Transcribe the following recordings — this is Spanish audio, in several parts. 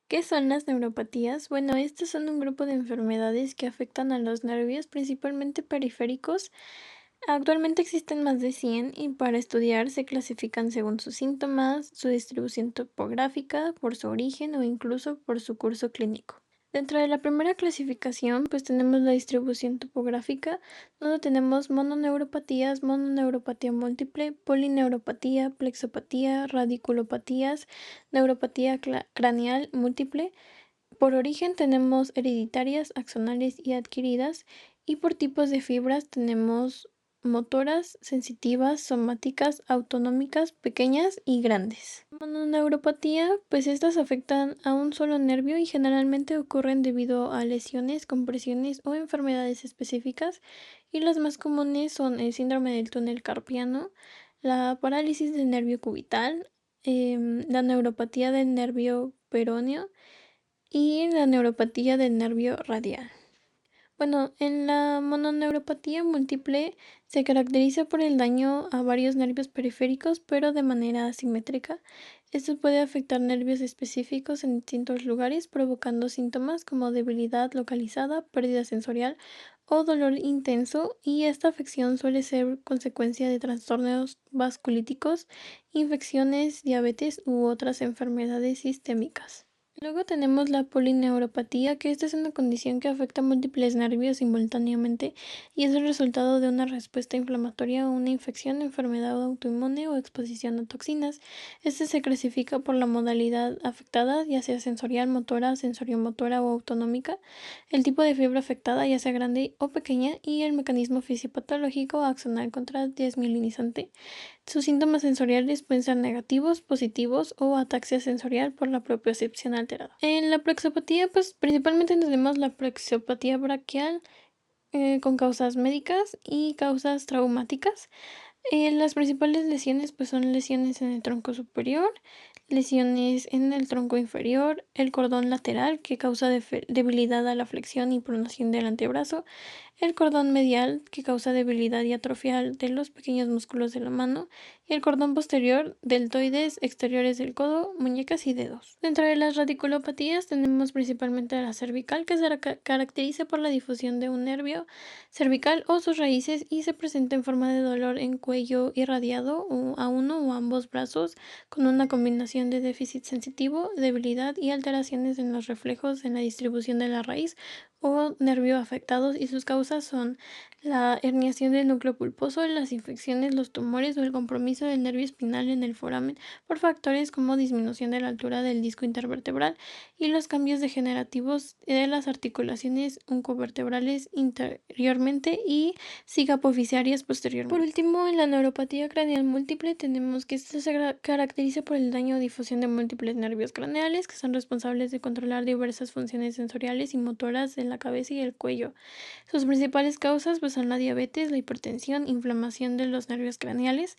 ¿Qué son las neuropatías? Bueno, estas son un grupo de enfermedades que afectan a los nervios, principalmente periféricos. Actualmente existen más de 100 y para estudiar se clasifican según sus síntomas, su distribución topográfica, por su origen o incluso por su curso clínico. Dentro de la primera clasificación, pues tenemos la distribución topográfica, donde tenemos mononeuropatías, mononeuropatía múltiple, polineuropatía, plexopatía, radiculopatías, neuropatía craneal múltiple. Por origen tenemos hereditarias, axonales y adquiridas, y por tipos de fibras tenemos motoras, sensitivas, somáticas, autonómicas, pequeñas y grandes. Mononeuropatía, pues estas afectan a un solo nervio y generalmente ocurren debido a lesiones, compresiones o enfermedades específicas, y las más comunes son el síndrome del túnel carpiano, la parálisis del nervio cubital, la neuropatía del nervio peroneo y la neuropatía del nervio radial. Bueno, en la mononeuropatía múltiple se caracteriza por el daño a varios nervios periféricos, pero de manera asimétrica. Esto puede afectar nervios específicos en distintos lugares, provocando síntomas como debilidad localizada, pérdida sensorial o dolor intenso, y esta afección suele ser consecuencia de trastornos vasculíticos, infecciones, diabetes u otras enfermedades sistémicas. Luego tenemos la polineuropatía, que esta es una condición que afecta a múltiples nervios simultáneamente y es el resultado de una respuesta inflamatoria o una infección, enfermedad autoinmune o exposición a toxinas. Este se clasifica por la modalidad afectada, ya sea sensorial, motora, sensoriomotora o autonómica, el tipo de fibra afectada, ya sea grande o pequeña, y el mecanismo fisiopatológico axonal contra desmielinizante. Sus síntomas sensoriales pueden ser negativos, positivos o ataxia sensorial por la propiocepción alterada. En la plexopatía, pues principalmente tenemos la plexopatía braquial, con causas médicas y causas traumáticas. Las principales lesiones pues son lesiones en el tronco superior, lesiones en el tronco inferior, el cordón lateral que causa debilidad a la flexión y pronación del antebrazo, el cordón medial que causa debilidad y atrofia de los pequeños músculos de la mano, y el cordón posterior, deltoides exteriores del codo, muñecas y dedos. Dentro de las radiculopatías tenemos principalmente la cervical, que se caracteriza por la difusión de un nervio cervical o sus raíces y se presenta en forma de dolor en cuello irradiado o a uno o ambos brazos, con una combinación de déficit sensitivo, debilidad y alteraciones en los reflejos en la distribución de la raíz o nervio afectados, y sus causas son la herniación del núcleo pulposo, las infecciones, los tumores o el compromiso del nervio espinal en el foramen por factores como disminución de la altura del disco intervertebral y los cambios degenerativos de las articulaciones oncovertebrales interiormente y cicapoficiarias posteriormente. Por último, en la neuropatía craneal múltiple tenemos que esta se caracteriza por el daño o difusión de múltiples nervios craneales que son responsables de controlar diversas funciones sensoriales y motoras de la cabeza y el cuello. Sus principales causas pues son la diabetes, la hipertensión, inflamación de los nervios craneales,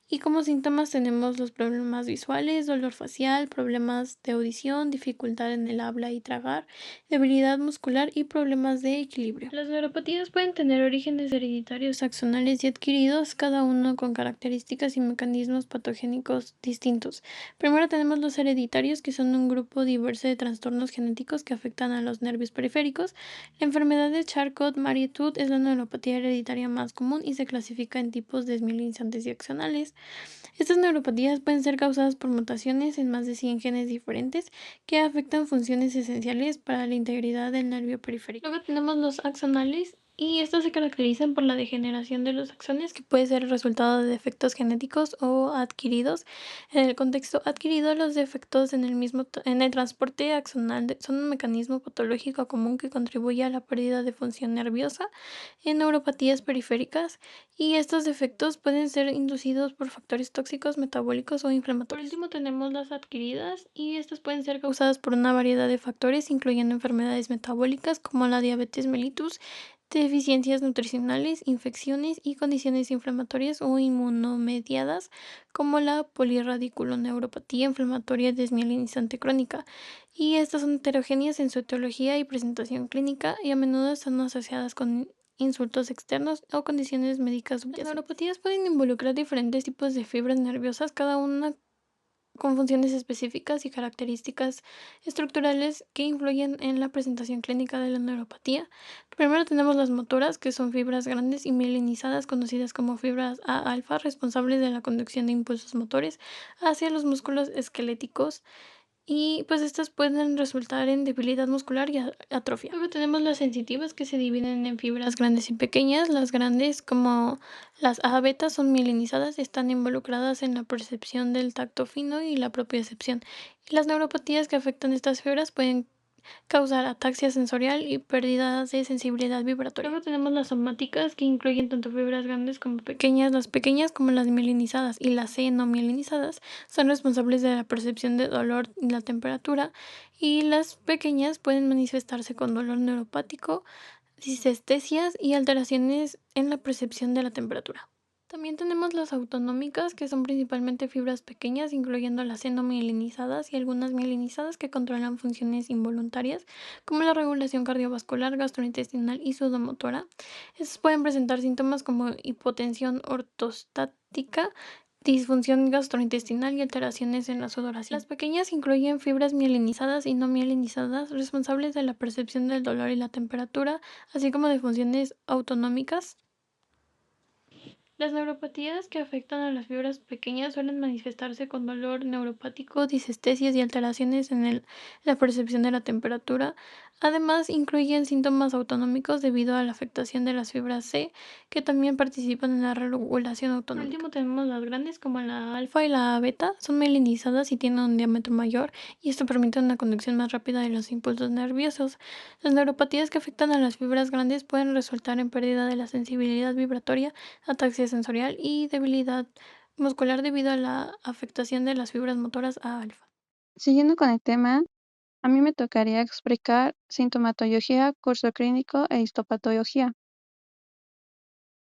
y como síntomas tenemos los problemas visuales, dolor facial, problemas de audición, dificultad en el habla y tragar, debilidad muscular y problemas de equilibrio. Las neuropatías pueden tener orígenes hereditarios, axonales y adquiridos, cada uno con características y mecanismos patogénicos distintos. Primero tenemos los hereditarios, que son un grupo diverso de trastornos genéticos que afectan a los nervios periféricos. La enfermedad de Charcot-Marie-Tooth es la neuropatía hereditaria más común y se clasifica en tipos desmielinizantes y axonales. Estas neuropatías pueden ser causadas por mutaciones en más de 100 genes diferentes que afectan funciones esenciales para la integridad del nervio periférico. Luego tenemos los axonales, y estos se caracterizan por la degeneración de los axones, que puede ser el resultado de defectos genéticos o adquiridos. En el contexto adquirido, los defectos en el transporte axonal son un mecanismo patológico común que contribuye a la pérdida de función nerviosa en neuropatías periféricas, y estos defectos pueden ser inducidos por factores tóxicos, metabólicos o inflamatorios. Por último tenemos las adquiridas, y estas pueden ser causadas por una variedad de factores, incluyendo enfermedades metabólicas como la diabetes mellitus, deficiencias nutricionales, infecciones y condiciones inflamatorias o inmunomediadas como la polirradiculoneuropatía inflamatoria desmielinizante crónica, y estas son heterogéneas en su etiología y presentación clínica y a menudo están asociadas con insultos externos o condiciones médicas subyacentes. Las neuropatías pueden involucrar diferentes tipos de fibras nerviosas, cada una con funciones específicas y características estructurales que influyen en la presentación clínica de la neuropatía. Primero tenemos las motoras, que son fibras grandes y mielinizadas, conocidas como fibras A-alfa, responsables de la conducción de impulsos motores hacia los músculos esqueléticos y pues estas pueden resultar en debilidad muscular y atrofia. Luego tenemos las sensitivas que se dividen en fibras grandes y pequeñas. Las grandes, como las A beta, son mielinizadas y están involucradas en la percepción del tacto fino y la propiocepción. Y las neuropatías que afectan estas fibras pueden causar ataxia sensorial y pérdidas de sensibilidad vibratoria. Luego tenemos las somáticas, que incluyen tanto fibras grandes como pequeñas. Las pequeñas, como las mielinizadas y las C no mielinizadas, son responsables de la percepción de dolor y la temperatura, y las pequeñas pueden manifestarse con dolor neuropático, disestesias y alteraciones en la percepción de la temperatura. También tenemos las autonómicas, que son principalmente fibras pequeñas, incluyendo las endomielinizadas y algunas mielinizadas que controlan funciones involuntarias, como la regulación cardiovascular, gastrointestinal y sudomotora. Estas pueden presentar síntomas como hipotensión ortostática, disfunción gastrointestinal y alteraciones en la sudoración. Las pequeñas incluyen fibras mielinizadas y no mielinizadas, responsables de la percepción del dolor y la temperatura, así como de funciones autonómicas. Las neuropatías que afectan a las fibras pequeñas suelen manifestarse con dolor neuropático, disestesias y alteraciones en la percepción de la temperatura. Además, incluyen síntomas autonómicos debido a la afectación de las fibras C, que también participan en la regulación autonómica. Por último, tenemos las grandes, como la alfa y la beta. Son mielinizadas y tienen un diámetro mayor, y esto permite una conducción más rápida de los impulsos nerviosos. Las neuropatías que afectan a las fibras grandes pueden resultar en pérdida de la sensibilidad vibratoria, ataxia sensorial y debilidad muscular debido a la afectación de las fibras motoras A alfa. Siguiendo con el tema, a mí me tocaría explicar sintomatología, curso clínico e histopatología.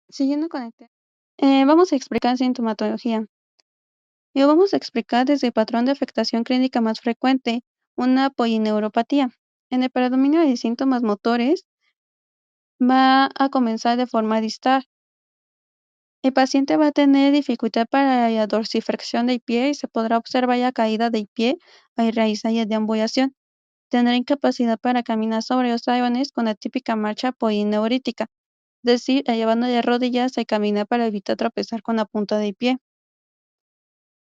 Siguiendo con el tema, vamos a explicar sintomatología. Y vamos a explicar desde el patrón de afectación clínica más frecuente, una polineuropatía. En el predominio de síntomas motores, va a comenzar de forma distal. El paciente va a tener dificultad para la dorsiflexión del pie y se podrá observar la caída del pie a raíz de deambulación. Tendrá incapacidad para caminar sobre los talones con la típica marcha polineurítica, es decir, elevando las rodillas al caminar para evitar tropezar con la punta del pie.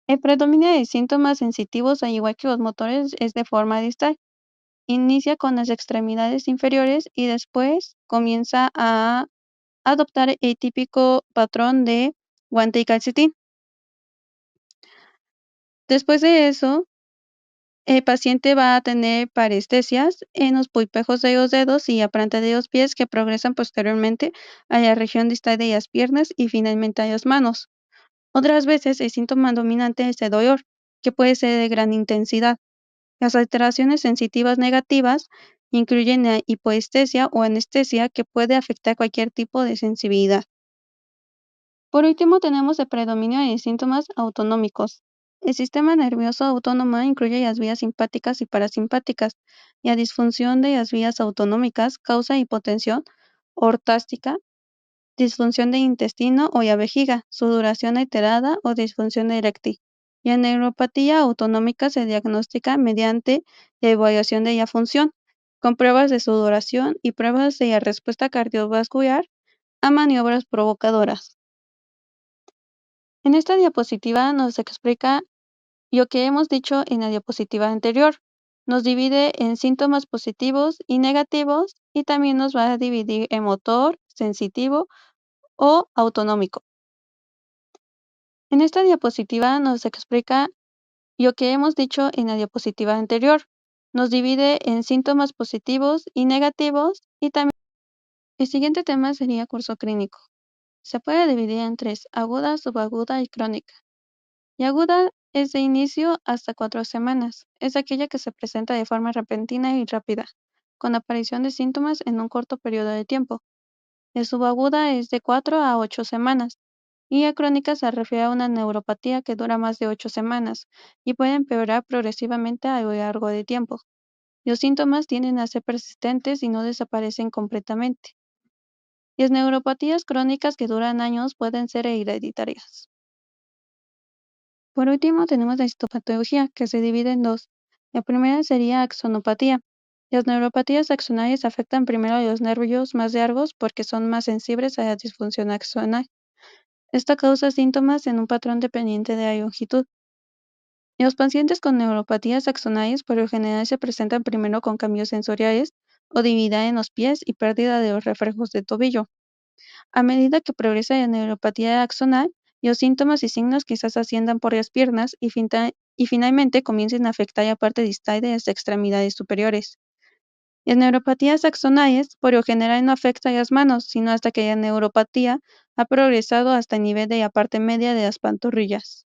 El predominio de síntomas sensitivos, al igual que los motores, es de forma distal. Inicia con las extremidades inferiores y después comienza a adoptar el típico patrón de guante y calcetín. Después de eso, el paciente va a tener parestesias en los pulpejos de los dedos y la planta de los pies, que progresan posteriormente a la región distal de las piernas y finalmente a las manos. Otras veces el síntoma dominante es el dolor, que puede ser de gran intensidad. Las alteraciones sensitivas negativas incluyen la hipoestesia o anestesia, que puede afectar cualquier tipo de sensibilidad. Por último, tenemos el predominio de síntomas autonómicos. El sistema nervioso autónomo incluye las vías simpáticas y parasimpáticas, y la disfunción de las vías autonómicas causa hipotensión ortástica, disfunción del intestino o la vejiga, sudoración alterada o disfunción eréctil. Y la neuropatía autonómica se diagnostica mediante la evaluación de la función, con pruebas de sudoración y pruebas de la respuesta cardiovascular a maniobras provocadoras. En esta diapositiva nos explica lo que hemos dicho en la diapositiva anterior. Nos divide en síntomas positivos y negativos, y también nos va a dividir en motor, sensitivo o autonómico. En esta diapositiva nos explica lo que hemos dicho en la diapositiva anterior. Nos divide en síntomas positivos y negativos, y también el siguiente tema sería curso clínico. Se puede dividir en tres: aguda, subaguda y crónica. Y aguda es de inicio hasta 4 semanas. Es aquella que se presenta de forma repentina y rápida, con aparición de síntomas en un corto periodo de tiempo. La subaguda es de 4 a 8 semanas. Y la crónica se refiere a una neuropatía que dura más de 8 semanas y puede empeorar progresivamente a lo largo del tiempo. Los síntomas tienden a ser persistentes y no desaparecen completamente. Las neuropatías crónicas que duran años pueden ser hereditarias. Por último, tenemos la histopatología, que se divide en dos. La primera sería axonopatía. Las neuropatías axonales afectan primero a los nervios más largos porque son más sensibles a la disfunción axonal. Esto causa síntomas en un patrón dependiente de la longitud. Los pacientes con neuropatías axonales por lo general se presentan primero con cambios sensoriales o debilidad en los pies y pérdida de los reflejos de tobillo. A medida que progresa la neuropatía axonal, los síntomas y signos quizás asciendan por las piernas y finalmente comiencen a afectar la parte distal de las extremidades superiores. Las neuropatías axonales por lo general no afectan las manos, sino hasta que la neuropatía ha progresado hasta el nivel de la parte media de las pantorrillas.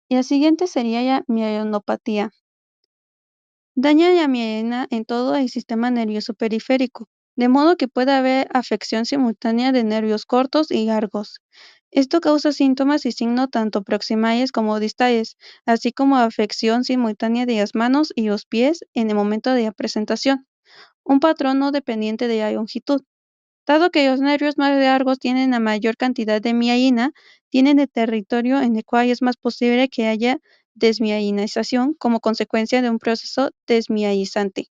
La siguiente sería la mielonopatía. Daña la mielina en todo el sistema nervioso periférico, de modo que puede haber afección simultánea de nervios cortos y largos. Esto causa síntomas y signos tanto proximales como distales, así como afección simultánea de las manos y los pies en el momento de la presentación, un patrón no dependiente de la longitud. Dado que los nervios más largos tienen la mayor cantidad de mielina, tienen el territorio en el cual es más posible que haya desmielinización como consecuencia de un proceso desmielizante.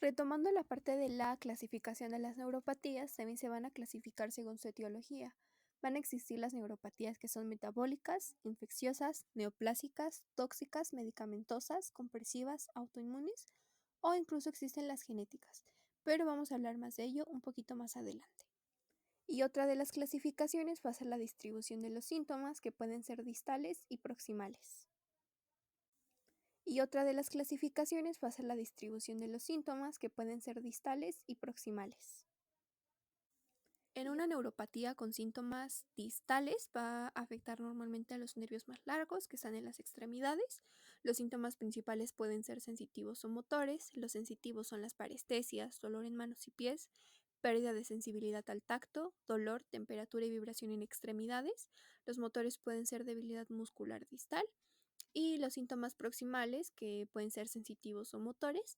Retomando la parte de la clasificación de las neuropatías, también se van a clasificar según su etiología. Van a existir las neuropatías que son metabólicas, infecciosas, neoplásicas, tóxicas, medicamentosas, compresivas, autoinmunes o incluso existen las genéticas, pero vamos a hablar más de ello un poquito más adelante. Y otra de las clasificaciones va a ser la distribución de los síntomas que pueden ser distales y proximales. Y otra de las clasificaciones va a ser la distribución de los síntomas que pueden ser distales y proximales. En una neuropatía con síntomas distales va a afectar normalmente a los nervios más largos que están en las extremidades. Los síntomas principales pueden ser sensitivos o motores. Los sensitivos son las parestesias, dolor en manos y pies, pérdida de sensibilidad al tacto, dolor, temperatura y vibración en extremidades. Los motores pueden ser debilidad muscular distal. Y los síntomas proximales, que pueden ser sensitivos o motores,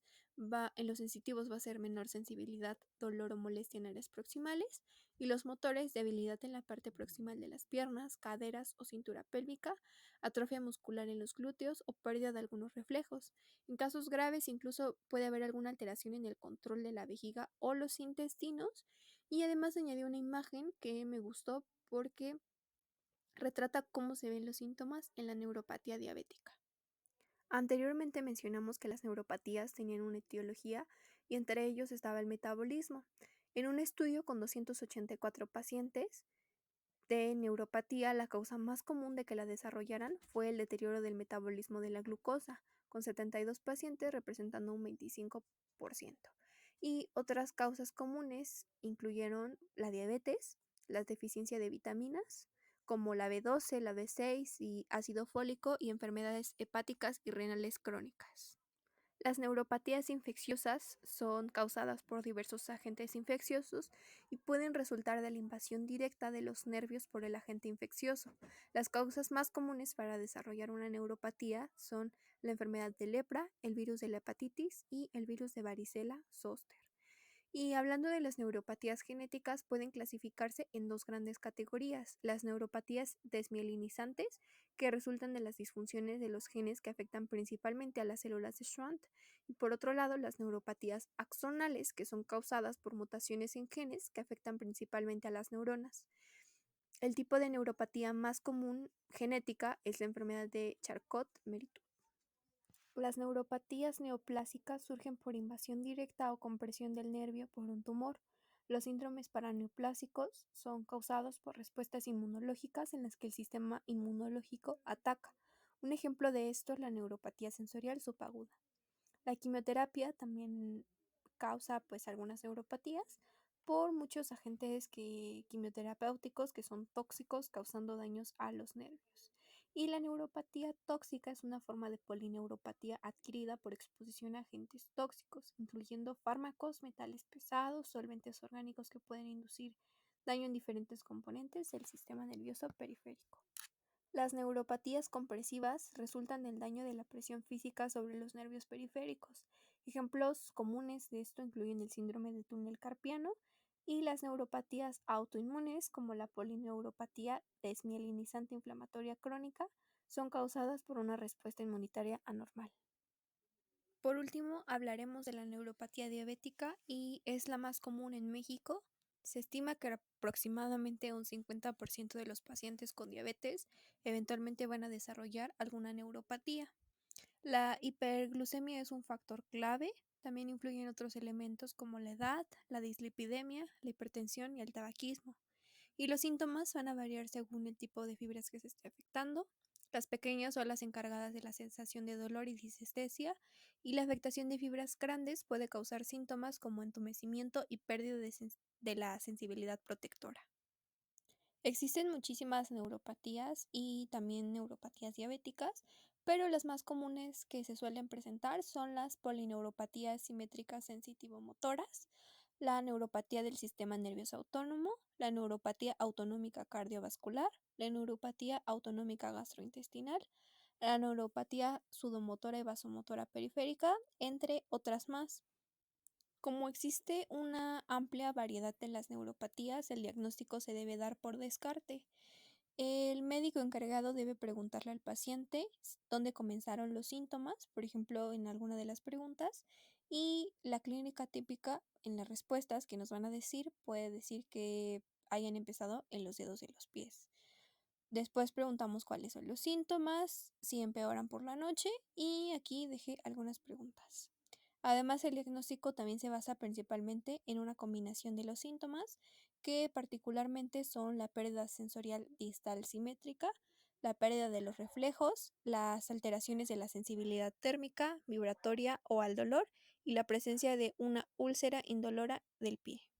en los sensitivos va a ser menor sensibilidad, dolor o molestia en áreas proximales, y los motores, debilidad en la parte proximal de las piernas, caderas o cintura pélvica, atrofia muscular en los glúteos o pérdida de algunos reflejos. En casos graves incluso puede haber alguna alteración en el control de la vejiga o los intestinos, y además añadí una imagen que me gustó porque retrata cómo se ven los síntomas en la neuropatía diabética. Anteriormente mencionamos que las neuropatías tenían una etiología y entre ellos estaba el metabolismo. En un estudio con 284 pacientes de neuropatía, la causa más común de que la desarrollaran fue el deterioro del metabolismo de la glucosa, con 72 pacientes representando un 25%. Y otras causas comunes incluyeron la diabetes, la deficiencia de vitaminas, como la B12, la B6 y ácido fólico, y enfermedades hepáticas y renales crónicas. Las neuropatías infecciosas son causadas por diversos agentes infecciosos y pueden resultar de la invasión directa de los nervios por el agente infeccioso. Las causas más comunes para desarrollar una neuropatía son la enfermedad de lepra, el virus de la hepatitis y el virus de varicela zoster. Y hablando de las neuropatías genéticas, pueden clasificarse en dos grandes categorías: las neuropatías desmielinizantes, que resultan de las disfunciones de los genes que afectan principalmente a las células de Schwann, y por otro lado las neuropatías axonales, que son causadas por mutaciones en genes que afectan principalmente a las neuronas. El tipo de neuropatía más común genética es la enfermedad de Charcot-Marie-Tooth. Las neuropatías neoplásicas surgen por invasión directa o compresión del nervio por un tumor. Los síndromes paraneoplásicos son causados por respuestas inmunológicas en las que el sistema inmunológico ataca. Un ejemplo de esto es la neuropatía sensorial subaguda. La quimioterapia también causa pues algunas neuropatías por muchos agentes quimioterapéuticos que son tóxicos, causando daños a los nervios. Y la neuropatía tóxica es una forma de polineuropatía adquirida por exposición a agentes tóxicos, incluyendo fármacos, metales pesados, solventes orgánicos que pueden inducir daño en diferentes componentes del sistema nervioso periférico. Las neuropatías compresivas resultan del daño de la presión física sobre los nervios periféricos. Ejemplos comunes de esto incluyen el síndrome de túnel carpiano Y las neuropatías autoinmunes, como la polineuropatía desmielinizante inflamatoria crónica, son causadas por una respuesta inmunitaria anormal. Por último, hablaremos de la neuropatía diabética y es la más común en México. Se estima que aproximadamente un 50% de los pacientes con diabetes eventualmente van a desarrollar alguna neuropatía. La hiperglucemia es un factor clave. También influyen otros elementos como la edad, la dislipidemia, la hipertensión y el tabaquismo. Y los síntomas van a variar según el tipo de fibras que se esté afectando. Las pequeñas son las encargadas de la sensación de dolor y disestesia, y la afectación de fibras grandes puede causar síntomas como entumecimiento y pérdida de la sensibilidad protectora. Existen muchísimas neuropatías y también neuropatías diabéticas, pero las más comunes que se suelen presentar son las polineuropatías simétricas sensitivo-motoras, la neuropatía del sistema nervioso autónomo, la neuropatía autonómica cardiovascular, la neuropatía autonómica gastrointestinal, la neuropatía sudomotora y vasomotora periférica, entre otras más. Como existe una amplia variedad de las neuropatías, el diagnóstico se debe dar por descarte. El médico encargado debe preguntarle al paciente dónde comenzaron los síntomas, por ejemplo, en alguna de las preguntas, y la clínica típica en las respuestas que nos van a decir puede decir que hayan empezado en los dedos de los pies. Después preguntamos cuáles son los síntomas, si empeoran por la noche, y aquí dejé algunas preguntas. Además, el diagnóstico también se basa principalmente en una combinación de los síntomas, que particularmente son la pérdida sensorial distal simétrica, la pérdida de los reflejos, las alteraciones de la sensibilidad térmica, vibratoria o al dolor, y la presencia de una úlcera indolora del pie.